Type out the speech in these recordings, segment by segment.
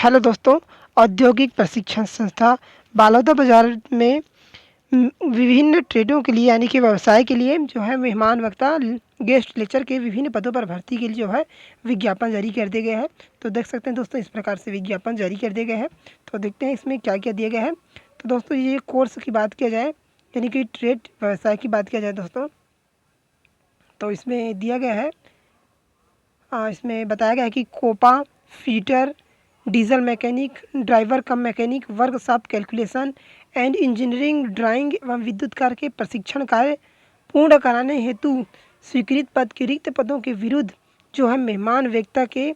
Hello दोस्तों, औद्योगिक प्रशिक्षण संस्था बलौदाबाजार में विभिन्न ट्रेडों के लिए यानी कि व्यवसाय के लिए जो है मेहमान वक्ता गेस्ट लेक्चर के विभिन्न पदों पर भर्ती के लिए जो है विज्ञापन जारी कर दिए गए हैं। तो देख सकते हैं दोस्तों, इस प्रकार से विज्ञापन जारी कर दिए गए हैं। तो देखते हैं इसमें क्या क्या दिया गया है। तो दोस्तों, ये कोर्स की बात किया जाए यानी कि ट्रेड व्यवसाय की बात किया जाए दोस्तों, तो इसमें दिया गया है, इसमें बताया गया है कि COPA fitter diesel mechanic driver cum mechanic workshop calculation and engineering drawing एवं विद्युत कार्य के प्रशिक्षण कार्य पूर्ण कराने हेतु स्वीकृत पद के रिक्त पदों के विरुद्ध जो है मेहमान व्यक्ता के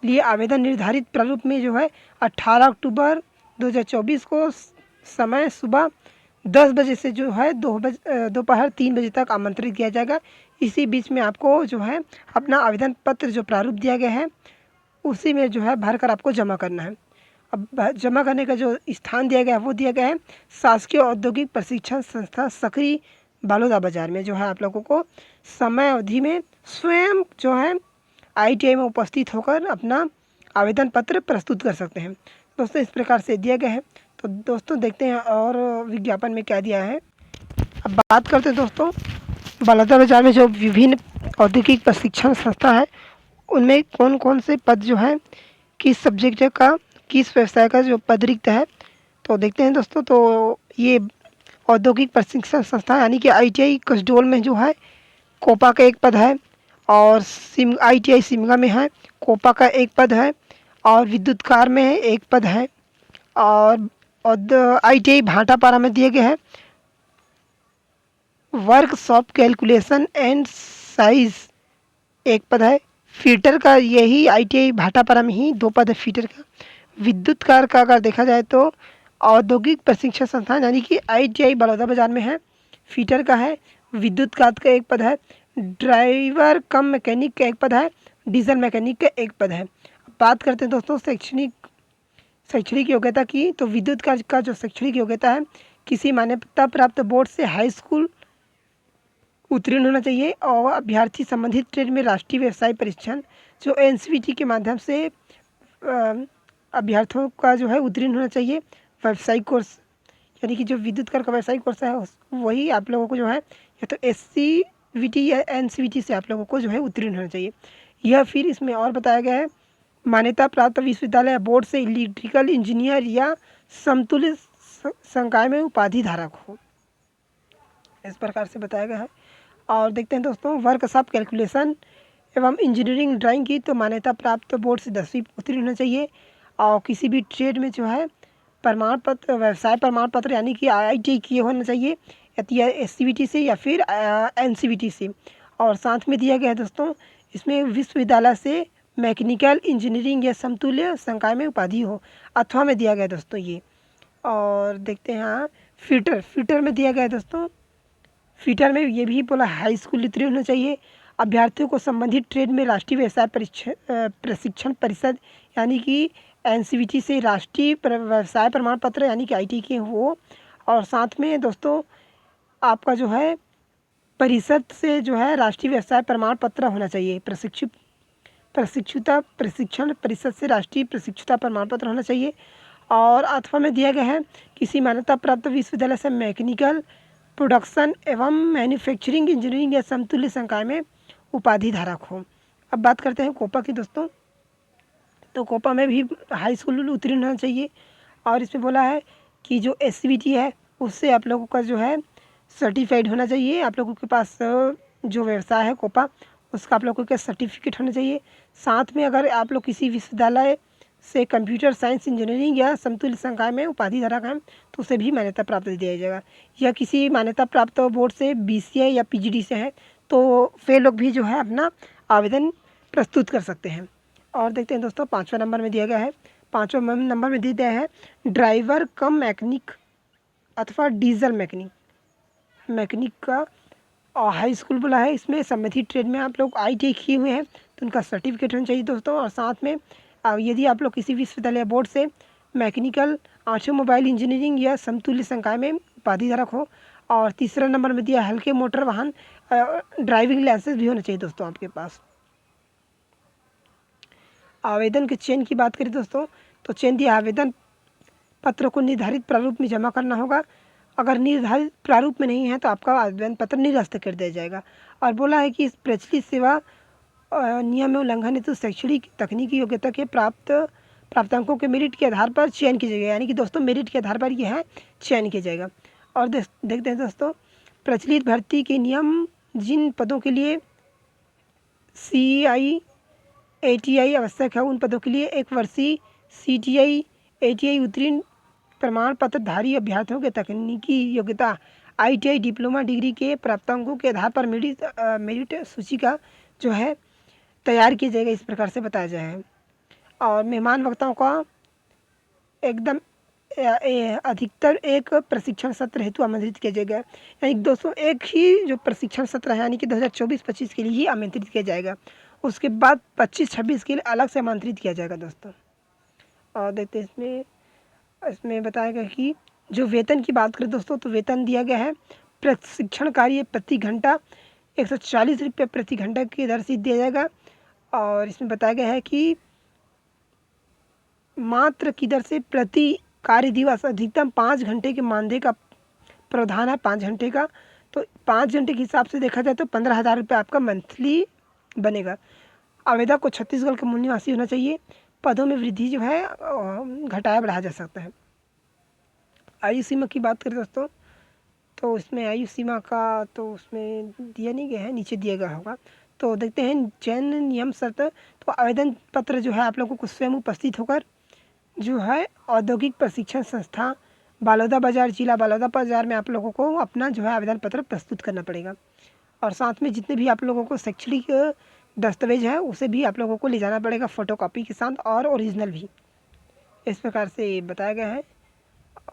लिए आवेदन निर्धारित प्रारूप में जो है 18 अक्टूबर 2024 को समय सुबह 10 बजे से जो है दोपहर 3 बजे तक आमंत्रित किया जाएगा। इसी बीच में आपको जो है अपना आवेदन पत्र जो प्रारूप दिया गया है उसी में जो है भर कर आपको जमा करना है। अब जमा करने का जो स्थान दिया गया है वो दिया गया है शासकीय औद्योगिक प्रशिक्षण संस्था सकरी बलौदाबाजार में। जो है आप लोगों को समय अवधि में स्वयं जो है ITI में उपस्थित होकर अपना आवेदन पत्र प्रस्तुत कर सकते हैं। दोस्तों, इस प्रकार से दिया गया है। तो दोस्तों, देखते हैं और विज्ञापन में क्या दिया है। अब बात करते हैं दोस्तों, बलौदाबाजार में जो विभिन्न औद्योगिक प्रशिक्षण संस्था है उनमें कौन कौन से पद जो है किस सब्जेक्ट का किस व्यवसाय का जो पद रिक्त है। तो देखते हैं दोस्तों, तो ये औद्योगिक प्रशिक्षण संस्था यानी कि ITI कसडोल में जो है कोपा का एक पद है, और ITI सिमगा में है कोपा का एक पद है, और विद्युत कार में एक पद है, और ITI भाटापारा में दिए गए हैं वर्कशॉप कैलकुलेशन एंड साइज एक पद है। फीटर का यही ITI भाटापारा में ही 2 पद है फीटर का। विद्युत कार का अगर देखा जाए तो औद्योगिक प्रशिक्षण संस्थान यानी कि ITI बलौदाबाजार में है, फीटर का है। विद्युत कार का एक पद है। ड्राइवर कम मैकेनिक का एक पद है। डीजल मैकेनिक का एक पद है। बात करते हैं दोस्तों शैक्षणिक योग्यता की। तो विद्युत कार का जो शैक्षणिक योग्यता है किसी मान्यता प्राप्त बोर्ड से हाई स्कूल उत्तीर्ण होना चाहिए, और अभ्यर्थी संबंधित ट्रेड में राष्ट्रीय व्यवसाय परीक्षण जो NCVT के माध्यम से अभ्यर्थियों का जो है उत्तीर्ण होना चाहिए। व्यावसायिक कोर्स यानी कि जो विद्युत कार का व्यावसायिक कोर्स है वही आप लोगों को जो है या तो SCVT या NCVT से आप लोगों को जो है उत्तीर्ण होना चाहिए। यह फिर इसमें और बताया गया है मान्यता प्राप्त विश्वविद्यालय बोर्ड से इलेक्ट्रिकल इंजीनियर या समतुल्य संकाय में उपाधि धारक हो, इस प्रकार से बताया गया है। और देखते हैं दोस्तों, वर्कशॉप कैलकुलेशन एवं इंजीनियरिंग ड्राइंग की तो मान्यता प्राप्त बोर्ड से 10वीं उत्तीर्ण होना चाहिए, और किसी भी ट्रेड में जो है प्रमाण पत्र व्यवसाय प्रमाण पत्र यानी कि IIT किए होना चाहिए या SCVT से या फिर NCVT से। और साथ में दिया गया है दोस्तों, इसमें विश्वविद्यालय से मैकेनिकल इंजीनियरिंग या समतुल्य संकाय में उपाधि हो अथवा में दिया गया है दोस्तों ये। और देखते हैं यहाँ फीटर में दिया गया है दोस्तों, फीटर में ये भी बोला हाई स्कूल उत्तीर्ण होना चाहिए। अभ्यर्थियों को संबंधित ट्रेड में राष्ट्रीय व्यवसाय प्रशिक्षण परिषद यानी कि NCVT से राष्ट्रीय व्यवसाय प्रमाण पत्र यानी कि ITI के हो, और साथ में दोस्तों आपका जो है परिषद से जो है राष्ट्रीय व्यवसाय प्रमाण पत्र होना चाहिए। प्रशिक्षण परिषद से राष्ट्रीय प्रशिक्षुता प्रमाण पत्र होना चाहिए। और अथवा में दिया गया है किसी मान्यता प्राप्त विश्वविद्यालय से मैकेनिकल प्रोडक्शन एवं मैन्युफैक्चरिंग इंजीनियरिंग या समतुल्य संकाय में उपाधि धारक हो। अब बात करते हैं कोपा की दोस्तों, तो कोपा में भी हाई स्कूल उत्तीर्ण होना चाहिए। और इसमें बोला है कि जो SCVT है उससे आप लोगों का जो है सर्टिफाइड होना चाहिए। आप लोगों के पास जो व्यवसाय है कोपा उसका आप लोगों का सर्टिफिकेट होना चाहिए। साथ में अगर आप लोग किसी विश्वविद्यालय से कंप्यूटर साइंस इंजीनियरिंग या समतुल्य संकाय में उपाधि धारक हैं तो उसे भी मान्यता प्राप्त दिया जाएगा। या किसी मान्यता प्राप्त बोर्ड से BCI या PGD से है तो वे लोग भी जो है अपना आवेदन प्रस्तुत कर सकते हैं। और देखते हैं दोस्तों, 5वां नंबर में दिया गया है, 5वां नंबर में दिया गया है ड्राइवर कम मैकेनिक अथवा डीजल मैकेनिक का हाई स्कूल बोला है। इसमें संबंधित ट्रेड में आप लोग ITI किए हुए हैं तो उनका सर्टिफिकेट होना चाहिए दोस्तों। और साथ में यदि आप लोग किसी विश्वविद्यालय बोर्ड से मैकेनिकल ऑटोमोबाइल इंजीनियरिंग या समतुल्य संकाय में उपाधि धारक हो। और तीसरा नंबर में दिया हल्के मोटर वाहन ड्राइविंग लाइसेंस भी होना चाहिए दोस्तों आपके पास। आवेदन के चयन की बात करें दोस्तों तो चयन दिया आवेदन पत्र को निर्धारित प्रारूप में जमा करना होगा। अगर निर्धारित प्रारूप में नहीं है तो आपका आवेदन पत्र निरस्त कर दिया जाएगा। और बोला है कि इस प्रचलित सेवा नियम में उल्लंघन हेतु शैक्षणिक तकनीकी योग्यता के प्राप्तांकों के मेरिट के आधार पर चयन किया जाएगा। यानी कि दोस्तों मेरिट के आधार पर यह है चयन किया जाएगा। और देखते हैं दोस्तों, प्रचलित भर्ती के नियम जिन पदों के लिए CI ATI आवश्यक है उन पदों के लिए 1 वर्षीय CTI ATI उत्तीर्ण प्रमाण पत्रधारी अभ्यर्थियों के तकनीकी योग्यता ITI डिप्लोमा डिग्री के प्राप्तांकों के आधार पर मेरिट सूची का जो है तैयार किया जाएगा, इस प्रकार से बताया जाए है। और मेहमान वक्ताओं का एकदम अधिकतर एक प्रशिक्षण सत्र हेतु आमंत्रित किया जाएगा। यानी दोस्तों एक ही जो प्रशिक्षण सत्र है यानी कि 2024-25 के लिए ही आमंत्रित किया जाएगा। उसके बाद 25-26 के लिए अलग से आमंत्रित किया जाएगा दोस्तों। और देखते हैं इसमें बताया गया कि जो वेतन की बात करें दोस्तों, तो वेतन दिया गया है प्रशिक्षण कार्य प्रति घंटा 140 रुपये प्रति घंटा की दर से दिया जाएगा। और इसमें बताया गया है कि मात्र की दर से प्रति कार्य दिवस अधिकतम 5 घंटे के मानदेय का प्रावधान है, 5 घंटे का। तो 5 घंटे के हिसाब से देखा जाए तो 15,000 रुपये आपका मंथली बनेगा। आवेदक को छत्तीसगढ़ का मूल निवासी होना चाहिए। पदों में वृद्धि जो है घटाया बढ़ाया जा सकता है। आयु सीमा की बात करें दोस्तों, तो इसमें आयु सीमा का तो उसमें दिया नहीं गया है, नीचे दिया गया होगा। तो देखते हैं चयन नियम शर्त। तो आवेदन पत्र जो है आप लोगों को स्वयं उपस्थित होकर जो है औद्योगिक प्रशिक्षण संस्था बालोदाबाजार, जिला बालोदाबाजार में आप लोगों को अपना जो है आवेदन पत्र प्रस्तुत करना पड़ेगा। और साथ में जितने भी आप लोगों को शैक्षणिक दस्तावेज है उसे भी आप लोगों को ले जाना पड़ेगा फ़ोटोकॉपी के साथ और ओरिजिनल भी, इस प्रकार से बताया गया है।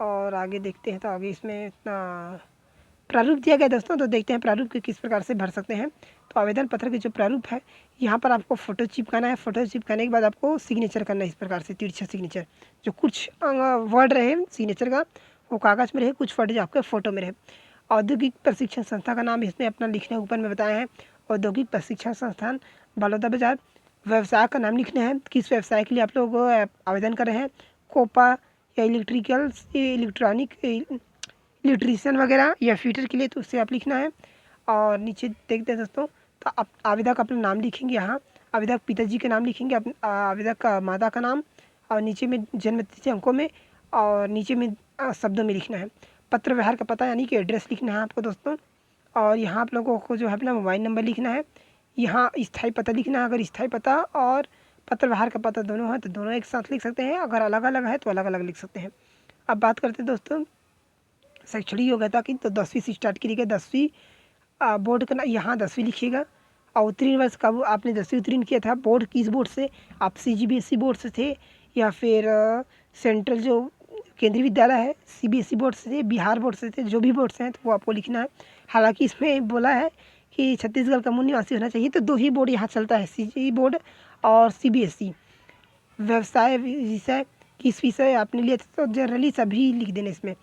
और आगे देखते हैं तो आगे इसमें इतना प्रारूप दिया गया दोस्तों। तो देखते हैं प्रारूप के किस प्रकार से भर सकते हैं। तो आवेदन पत्र के जो प्रारूप है यहाँ पर आपको फ़ोटो चिपकाना है। फ़ोटो चिपकाने के बाद आपको सिग्नेचर करना है, इस प्रकार से तिरछा सिग्नेचर। जो कुछ वर्ड रहे सिग्नेचर का वो कागज़ में रहे, कुछ वर्ड जो आपके फ़ोटो में रहे। औद्योगिक प्रशिक्षण संस्था का नाम इसमें अपना लिखना है, ऊपर में बताया है औद्योगिक प्रशिक्षण संस्थान बालोदाबाजार। व्यवसाय का नाम लिखना है, किस व्यवसाय के लिए आप लोग आवेदन कर रहे हैं, कोपा या इलेक्ट्रॉनिक इलेक्ट्रीशियन वगैरह या फिटर के लिए, तो उससे आप लिखना है। और नीचे देखते हैं दोस्तों, तो आप आवेदक अपना नाम लिखेंगे। यहाँ आवेदक पिताजी का नाम लिखेंगे, आवेदक का माता का नाम, और नीचे में जन्मतिथि अंकों में, और नीचे में शब्दों में लिखना है। पत्र व्यवहार का पता यानी कि एड्रेस लिखना है आपको दोस्तों। और यहाँ आप लोगों को जो है अपना मोबाइल नंबर लिखना है। यहाँ स्थायी पता लिखना है। अगर स्थायी पता और पत्र व्यवहार का पता दोनों है तो दोनों एक साथ लिख सकते हैं, अगर अलग अलग है तो अलग अलग लिख सकते हैं। अब बात करते हैं दोस्तों शैक्षणिक योग्यता की। तो 10वीं से स्टार्ट करिएगा। 10वीं बोर्ड का यहाँ 10वीं लिखिएगा। और उत्तीर्ण वर्ष का वो आपने 10वीं उत्तीर्ण किया था, बोर्ड किस बोर्ड से, आप CGBSE बोर्ड से थे या फिर सेंट्रल जो केंद्रीय विद्यालय है CBSE बोर्ड से थे, बिहार बोर्ड से थे, जो भी बोर्ड से हैं तो वो आपको लिखना है। हालांकि इसमें बोला है कि छत्तीसगढ़ का मूल निवासी होना चाहिए। तो 2 ही बोर्ड यहाँ चलता है, CG बोर्ड और CBSE। व्यवसाय विषय किस विषय आपने लिए तो जनरली सभी लिख देने इसमें।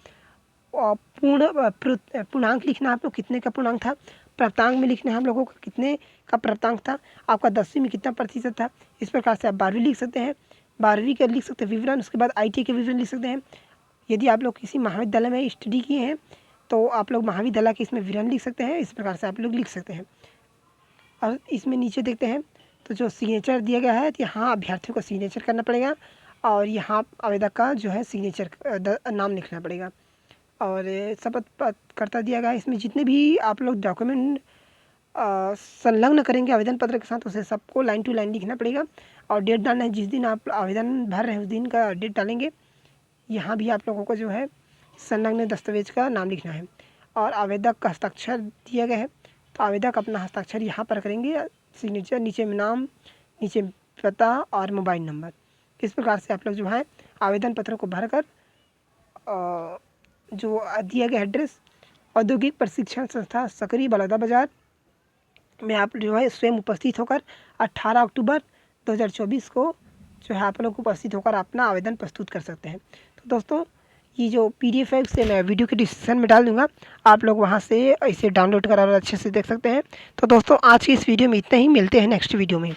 पूर्णांक लिखना है आप लोग, कितने का पूर्णांक था। प्राप्तांक में लिखना है हम लोगों को कितने का प्राप्तांक था, आपका 10वीं में कितना प्रतिशत था। इस प्रकार से आप 12वीं लिख सकते हैं, 12वीं का लिख सकते हैं विवरण। उसके बाद ITI के विवरण लिख सकते हैं। यदि आप लोग किसी महाविद्यालय में स्टडी किए हैं तो आप लोग महाविद्यालय के इसमें विवरण लिख सकते हैं। इस प्रकार से आप लोग लिख सकते हैं। और इसमें नीचे देखते हैं तो जो सिग्नेचर दिया गया है, तो यहाँ अभ्यर्थियों को सिग्नेचर करना पड़ेगा और यहाँ आवेदक का जो है सिग्नेचर नाम लिखना पड़ेगा। और शपथ करता दिया गया है। इसमें जितने भी आप लोग डॉक्यूमेंट संलग्न करेंगे आवेदन पत्र के साथ उसे सबको लाइन टू लाइन लिखना पड़ेगा। और डेट डालना है, जिस दिन आप आवेदन भर रहे हैं उस दिन का डेट डालेंगे। यहाँ भी आप लोगों को जो है संलग्न दस्तावेज का नाम लिखना है। और आवेदक का हस्ताक्षर दिया गया है, तो आवेदक अपना हस्ताक्षर यहाँ पर करेंगे, सिग्नेचर, नीचे में नाम, नीचे पता और मोबाइल नंबर। इस प्रकार से आप लोग जो है आवेदन पत्रों को भरकर जो दिया गया एड्रेस औद्योगिक प्रशिक्षण संस्था सकरी बालोदाबाजार में आप जो है स्वयं उपस्थित होकर 18 अक्टूबर 2024 को जो है आप लोग उपस्थित होकर अपना आवेदन प्रस्तुत कर सकते हैं। तो दोस्तों ये जो PDF है उसे मैं वीडियो के डिस्क्रिप्शन में डाल दूंगा, आप लोग वहां से इसे डाउनलोड करा अच्छे से देख सकते हैं। तो दोस्तों आज की इस वीडियो में इतना ही, मिलते हैं नेक्स्ट वीडियो में।